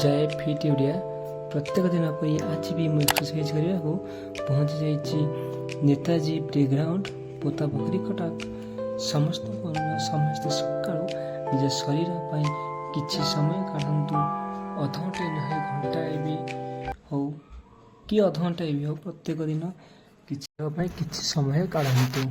जय फिट ओडिया प्रत्येक दिन परी आज भी मुझे एक्सरसाइज करने को पहुँची जाइए नेताजी प्लेग्राउंड पोता पोखरी कटक समस्त समस्ते सका निज शरीर पर किसी समय काढ़ु अधघंटे नहे घंटाए भी हो कि अधघंटाए भी हो प्रत्येक दिन किसी समय काढ़ु।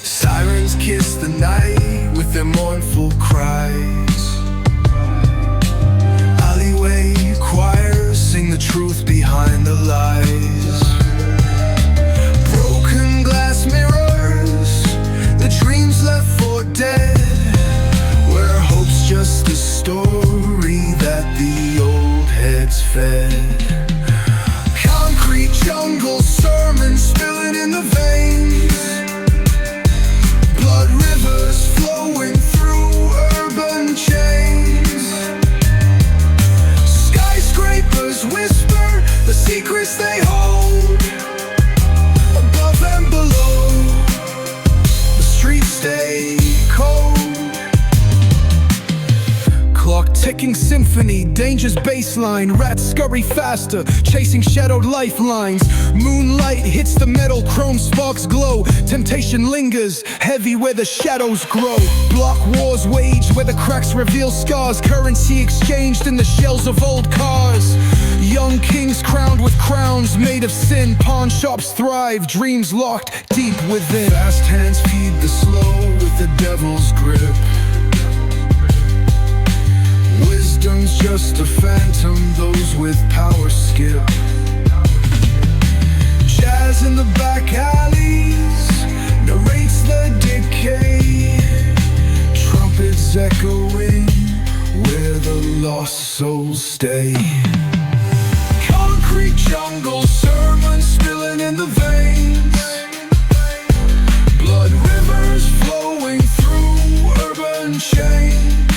Sirens kiss the night with their mournful cries. Alleyway choirs sing the truth behind the lies. Broken glass mirrors, the dreams left for dead, where hope's just a story that the old heads fed. Concrete jungle sermons spilling in the veins, blood rivers flowing through urban chains. Skyscrapers whisper the secrets they hold. Above and below, the streets stay cold. Clock ticking symphony, danger's baseline. Rats scurry faster, chasing shadowed lifelines. Moonlight hits the metal, chrome sparks glow. Temptation lingers, heavy where the shadows grow. Block wars waged where the cracks reveal scars. Currency exchanged in the shells of old cars. Young kings crowned with crowns made of sin. Pawn shops thrive, dreams locked deep within. Fast hands feed the slow with the devil's grip. Wisdom's just a phantom, those with power skip. Jazz in the back alleys narrates the decay. Trumpets echoing where the lost souls stay. Concrete jungle sermons spilling in the veins. Blood rivers flowing through urban chains.